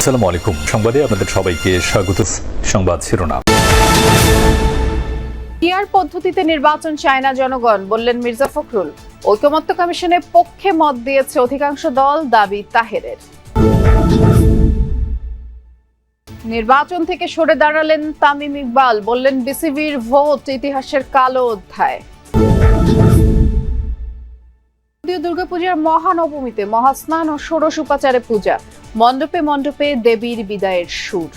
আসসালামু আলাইকুম। সংবাদে আপনাদের সবাইকে স্বাগত। সংবাদ শিরোনাম। পিআর পদ্ধতিতে নির্বাচন চায় না জনগণ, বললেন মির্জা ফখরুল। ঐকমত্য কমিশনের পক্ষে মত দিয়েছে অধিকাংশ দল, দাবি তাহেরের। নির্বাচন থেকে সরে দাঁড়ালেন তামিম ইকবাল, বললেন বিসিবির ভোট ইতিহাসের কালো অধ্যায়। দুর্গাপূজার মহানবমীতে মহাস্নান ও ষোড়শ উপাচারে পূজা, মণ্ডপে মণ্ডপে দেবীর বিদায়ের সুর।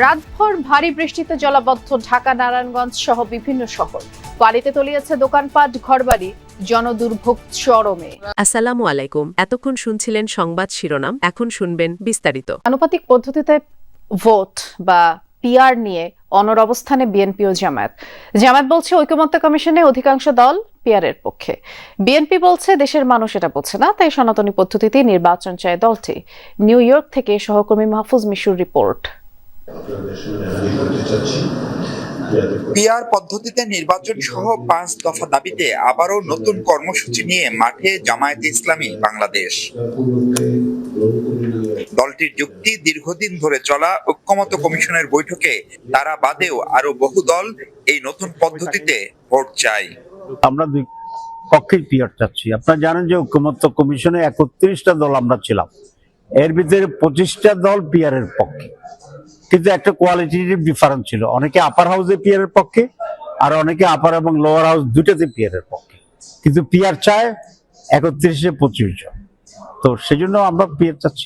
রাতভর ভারী বৃষ্টিতে জলাবদ্ধ ঢাকা, নারায়ণগঞ্জ সহ বিভিন্ন শহর। পানিতে তলিয়েছে দোকানপাট, ঘরবাড়ি, জনদুর্ভোগ চরমে। আসসালামু আলাইকুম। এতক্ষণ শুনছিলেন সংবাদ শিরোনাম, এখন শুনবেন বিস্তারিত। আনুপাতিক পদ্ধতিতে ভোট বা পিআর নিয়ে অনড় অবস্থানে বিএনপি ও জামায়াত। জামায়াত বলছে ঐকমত্য কমিশনে অধিকাংশ দল পিআরের পক্ষে। বিএনপি বলছে দেশের মানুষ এটা বোঝে না, তাই সনাতনী পদ্ধতিতে নির্বাচন চায় দলটি। নিউ ইয়র্ক থেকে সহকর্মী মাহফুজ মিশুর রিপোর্ট। পিআর পদ্ধতিতে নির্বাচন সহ 5 দফা দাবিতে আবারও নতুন কর্মসূচি নিয়ে মাঠে জামায়াতে ইসলামী বাংলাদেশ। দলটির যুক্তি, দীর্ঘদিন ধরে চলা ঐকমত্য কমিশনের বৈঠকে তারা বাদেও আরো বহু দল এই নতুন পদ্ধতিতে ভোট চায়। আমরা দুই পক্ষেই পিআর চাচ্ছি। আপনারা জানেন যে ঐকমত্য কমিশনে 31টা দল আমরা ছিলাম, এর ভিতরে 25টা দল পিআর এর পক্ষে, কিন্তু একটা কোয়ালিটেটিভ ডিফারেন্স ছিল। অনেকে আপার হাউসে পিআর এর পক্ষে, আর অনেকে আপার এবং লোয়ার হাউস দুটাতে পিআর এর পক্ষে, কিন্তু পিআর চায় 31-এ 25 জন। তো সেজন্য আমরা পিআর চাচ্ছি।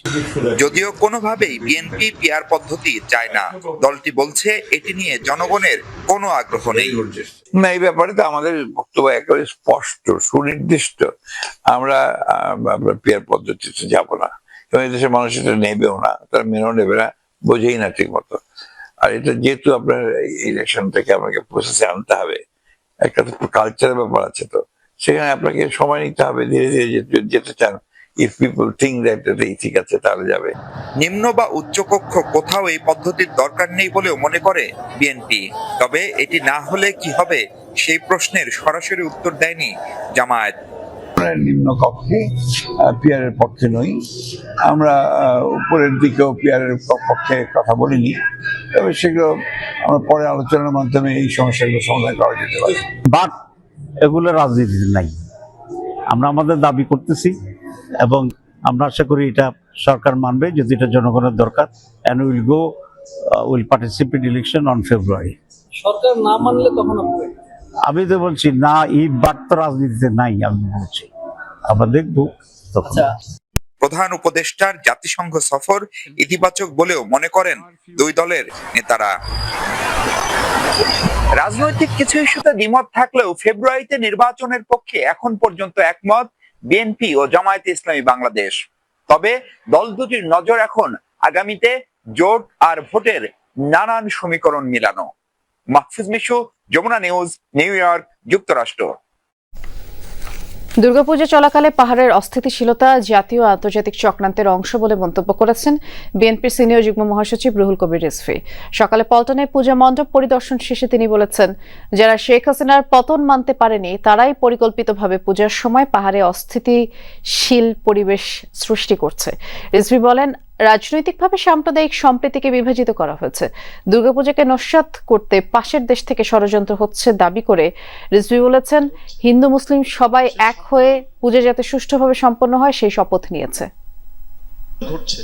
যদিও কোনোভাবেই বিএনপি পিআর পদ্ধতি চায় না, দলটি বলছে এটি নিয়ে জনগণের কোনো আগ্রহ নেই। না, এই ব্যাপারে তো আমাদের বক্তব্য একেবারে স্পষ্ট, সুনির্দিষ্ট। আমরা পিআর পদ্ধতিতে যাব না, এবং এই দেশের মানুষ এটা নেবেও না, তারা মেনেও নেবে না, বোঝেই না ঠিক মতো। আর এটা যেহেতু আপনার ইলেকশন থেকে আপনাকে প্রসেসে আনতে হবে, একটা তো কালচারের ব্যাপার আছে, তো সেখানে আপনাকে সময় নিতে হবে, ধীরে ধীরে যেতে চান। ইফ পিপল থিঙ্ক দ্যাট এটাই ঠিক আছে, তাহলে যাবে। নিম্ন বা উচ্চ কক্ষ কোথাও এই পদ্ধতির দরকার নেই বলেও মনে করে বিএনপি। তবে এটি না হলে কি হবে, সেই প্রশ্নের সরাসরি উত্তর দেয়নি জামায়াত। নিম্ন কক্ষে পিআর এর পক্ষে নই আমরা, উপরের দিকেও পিআর এর পক্ষে কথা বলিনি, তবে সেগুলো আমরা পরে আলোচনার মাধ্যমে এই সমস্যাগুলো সমাধান করা যেতে পারে। বাট এগুলো রাজনীতিতে নাই। আমরা আমাদের দাবি করতেছি এবং আমরা আশা করি এটা সরকার মানবে, যদি এটা জনগণের দরকার। And will participate election on February. সরকার না মানলে তখন আমি তো বলছি না, এই বাট তো রাজনীতিতে নাই। আমি বলছি আমরা দেখবো তখন। প্রধান উপদেষ্টার জাতিসংঘ সফর ইতিবাচক বলেও মনে করেন দুই দলের নেতারা। রাজনৈতিক কিছু ইস্যুতে দ্বিমত থাকলেও ফেব্রুয়ারিতে নির্বাচনের পক্ষে এখন পর্যন্ত একমত বিএনপি ও জামায়াতে ইসলামী বাংলাদেশ। তবে দল দুটির নজর এখন আগামীতে জোট আর ভোটের নানান সমীকরণ মিলানো। Mahfuz Mishu, Jamuna news, New York, যুক্তরাষ্ট্র। দুর্গাপূজা চলাকালে পাহাড়ের অস্থিতিশীলতা জাতীয় ও আন্তর্জাতিক চক্রান্তের অংশ বলে মন্তব্য করেছেন বিএনপির সিনিয়র যুগ্ম মহাসচিব রুহুল কবির রিজভী। সকালে পল্টনে পূজা মণ্ডপ পরিদর্শন শেষে তিনি বলেছেন, যারা শেখ হাসিনার পতন মানতে পারেনি তারাই পরিকল্পিতভাবে পূজার সময় পাহাড়ে অস্থিতিশীল পরিবেশ সৃষ্টি করছে। রিজভী বলেন, রাজনৈতিকভাবে সাম্প্রদায়িক সম্প্রীতিকে বিভাজিত করা হয়েছে। দুর্গাপূজাকে নস্যাৎ করতে পাশের দেশ থেকে ষড়যন্ত্র হচ্ছে দাবি করে রিজভী বলেছেন, হিন্দু মুসলিম সবাই এক হয়ে পূজা যাতে সুষ্ঠুভাবে সম্পন্ন হয় সেই শপথ নিয়েছে। ঘটছে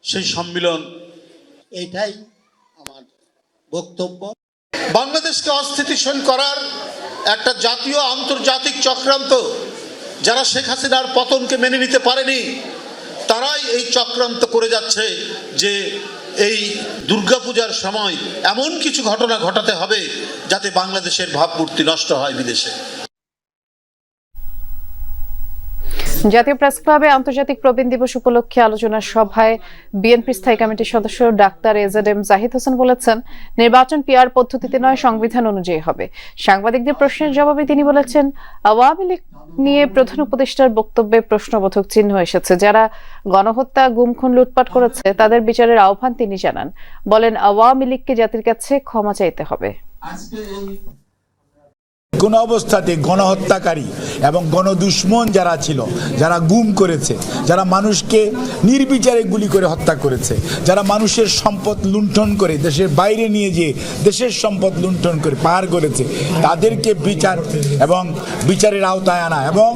সেই সম্মিলন, এইটাই আমার বক্তব্য। বাংলাদেশকে অস্থিতিশীল করার একটা জাতীয় আন্তর্জাতিক চক্রান্ত, যারা শেখ হাসিনার পতনকে মেনে নিতে পারেনি তারাই এই চক্রান্ত করে যাচ্ছে যে এই দুর্গাপূজার সময় এমন কিছু ঘটনা ঘটাতে হবে যাতে বাংলাদেশের ভাবমূর্তি নষ্ট হয় বিদেশে। জাতীয় প্রেস ক্লাবে আন্তর্জাতিক প্রবীণ দিবস উপলক্ষে আলোচনা সভায় বিএনপি স্থায়ী কমিটির সদস্য ডাক্তার এজেডএম জাহিদ হোসেন বলেছেন, নির্বাচন পিআর পদ্ধতিতে নয়, সংবিধান অনুযায়ী হবে। সাংবাদিকদের প্রশ্নের জবাবে তিনি বলেছেন, আওয়ামী লীগ নিয়ে প্রধান উপদেষ্টার বক্তব্যে প্রশ্নবোধক চিহ্ন এসেছে। যারা গণহত্যা, গুম, খুন, লুটপাট করেছে তাদের বিচারের আহ্বান তিনি জানান। বলেন, আওয়ামী লীগকে জাতির কাছে ক্ষমা চাইতে হবে। কোন অবস্থাতে গণহত্যাকারী এবং গণদুশ্মন যারা ছিল, যারা গুম করেছে, যারা মানুষকে নির্বিচারে গুলি করে হত্যা করেছে, যারা মানুষের সম্পদ লুণ্ঠন করে দেশের বাইরে নিয়ে যেয়ে দেশের সম্পদ লুণ্ঠন করে পার করেছে, তাদেরকে বিচার এবং বিচারের আওতায় আনা। এবং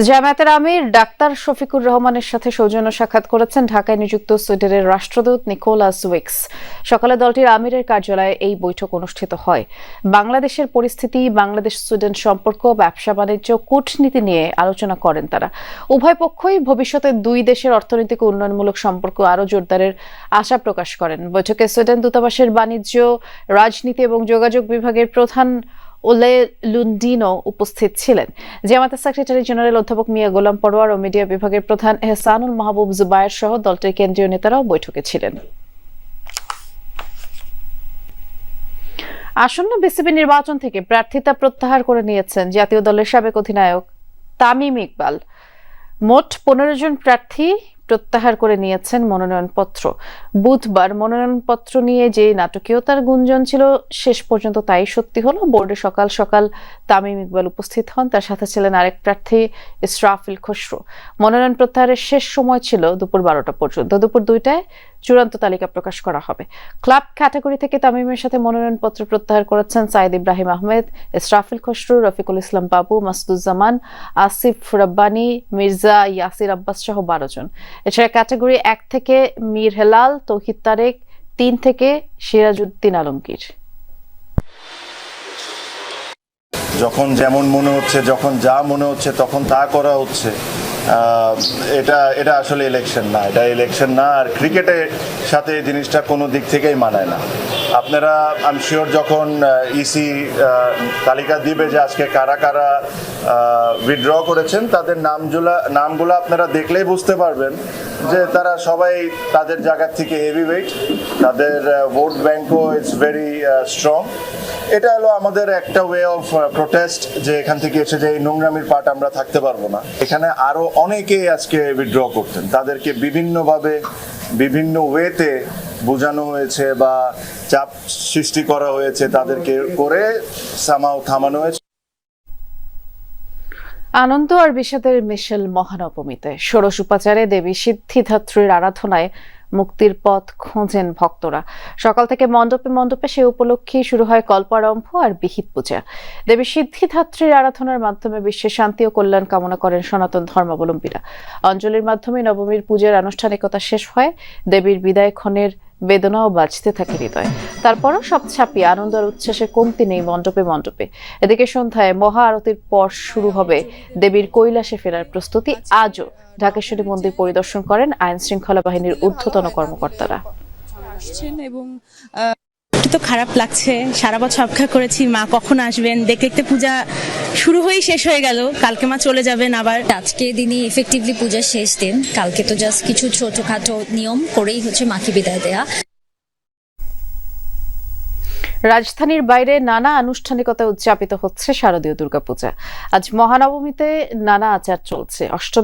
জামায়াতের আমির ডাক্তার শফিকুর রহমানের সাথে সৌজন্য সাক্ষাৎ করেছেন ঢাকায় নিযুক্ত সুইডেনের রাষ্ট্রদূত নিকোলাস উইক্স। সকালে দলটির আমিরের কার্যালয়ে এই বৈঠক অনুষ্ঠিত হয়। বাংলাদেশের পরিস্থিতি, বাংলাদেশ সুইডেন সম্পর্ক, ব্যবসা বাণিজ্য, কূটনীতি নিয়ে আলোচনা করেন তারা। উভয় পক্ষই ভবিষ্যতে দুই দেশের অর্থনৈতিক উন্নয়নমূলক সম্পর্ক আরও জোরদারের আশা প্রকাশ করেন। বৈঠকে সুইডেন দূতাবাসের বাণিজ্য, রাজনীতি এবং যোগাযোগ বিভাগের প্রধান ওলে লুন্ডিনো উপস্থিত ছিলেন। জামায়াতের সেক্রেটারি জেনারেল অধ্যাপক মিয়া গোলাম পরোয়ার ও মিডিয়া বিভাগের প্রধান এহসানুল মাহবুব জুবায়ের সহ দলটির কেন্দ্রীয় নেতারাও বৈঠকে ছিলেন। আসন্ন বিসিবি নির্বাচন থেকে প্রার্থিতা প্রত্যাহার করে নিয়েছেন জাতীয় দলের সাবেক অধিনায়ক তামিম ইকবাল। মোট 15 জন প্রার্থী প্রত্যাহার করে নিয়েছেন মনোনয়নপত্র। বুধবার মনোনয়নপত্র নিয়ে যে নাটকীয়তার গুঞ্জন ছিল, শেষ পর্যন্ত তাই সত্যি হলো। বোর্ডে সকাল সকাল তামিম ইকবাল উপস্থিত হন, তার সাথে ছিলেন আরেক প্রার্থী ইসরাফিল খসরু। মনোনয়ন প্রত্যাহারের শেষ সময় ছিল দুপুর 12টা পর্যন্ত। দুপুর 2টায় চূড়ান্ত তালিকা প্রকাশ করা হবে। ক্লাব ক্যাটাগরি থেকে তামিমের সাথে মনোনয়নপত্র প্রত্যাহার করেছেন সাইদ ইব্রাহিম আহমেদ, ইসরাফিল খসরু, রফিকুল ইসলাম বাবু, মাসুদুজ্জামান, আসিফ রব্বানী, মির্জা ইয়াসির আব্বাস সহ 12 জন। এছাড়া ক্যাটাগরি 1 থেকে মীর হেলাল, তৌহিদ তারেক, 3 থেকে সিরাজউদ্দিন আলমগীর। যখন যেমন মনে হচ্ছে, যখন যা মনে হচ্ছে তখন তা করা হচ্ছে, এটা আসলে ইলেকশন না। এটা ইলেকশন না, আর ক্রিকেটের সাথে এই জিনিসটা কোনো দিক থেকেই মানায় না। আপনারা আই এম শিওর যখন ইসি তালিকা দিবে যে আজকে কারা কারা উইথড্র করেছেন, তাদের নামগুলো আপনারা দেখলেই বুঝতে পারবেন যে তারা সবাই তাদের জায়গা থেকে হেভিওয়েট, তাদের ভোট ব্যাংকও ইটস ভেরি স্ট্রং। এটা হলো আমাদের একটা ওয়ে অফ প্রোটেস্ট, যে এখান থেকে এসে যে এই নোংরামির পার্ট আমরা থাকতে পারবো না। এখানে আরো অনেকেই আজকে উইথড্র করতেন, তাদেরকে বিভিন্নভাবে বিভিন্ন ওয়েতে বোঝানো হয়েছে বা চাপ সৃষ্টি করা হয়েছে, তাদেরকে করে সামাও থামানো হয়েছে। আনন্দ আর বিষাদের মিশেল মহানবমীতে ষোড়শ উপাচারে দেবী সিদ্ধিদাত্রীর আরাধনায় মুক্তির পথ খোঁজেন ভক্তরা। সকাল থেকে মণ্ডপে মণ্ডপে সে উপলক্ষে শুরু হয় কল্পারম্ভ আর বিহিত পূজা। দেবী সিদ্ধিদাত্রীর আরাধনার মাধ্যমে বিশ্বের শান্তি ও কল্যাণ কামনা করেন সনাতন ধর্মাবলম্বীরা। অঞ্জলির মাধ্যমে নবমীর পূজার আনুষ্ঠানিকতা শেষ হয়। দেবীর বিদায় ক্ষণের বেদনাও বাজতে থাকে হৃদয়। তারপরও সব ছাপিয়ে আনন্দ আর উচ্ছ্বাসের কমতি নেই মণ্ডপে মণ্ডপে। এদিকে সন্ধ্যায় মহা আরতির পর শুরু হবে দেবীর কৈলাসে ফেরার প্রস্তুতি। আজও ঢাকেশ্বরী মন্দির পরিদর্শন করেন আইন শৃঙ্খলা বাহিনীর ঊর্ধ্বতন কর্মকর্তারা। এবং তো খারাপ লাগছে, সারা বছর অপেক্ষা করেছি মা কখন আসবেন, দেখতে দেখতে পূজা শুরু হয়েই শেষ হয়ে গেল। কালকে মা চলে যাবেন আবার। আজকে দিনই এফেক্টিভলি পূজার শেষ দিন, কালকে তো জাস্ট কিছু ছোটখাটো নিয়ম করেই মাকে বিদায় দেয়া। রাজধানীর বাইরে নানা আনুষ্ঠানিকতা উদযাপিত হচ্ছে শারদীয় দুর্গাপূজা। আজ মহানবমীতে নানা আচার চলছে। অষ্টমী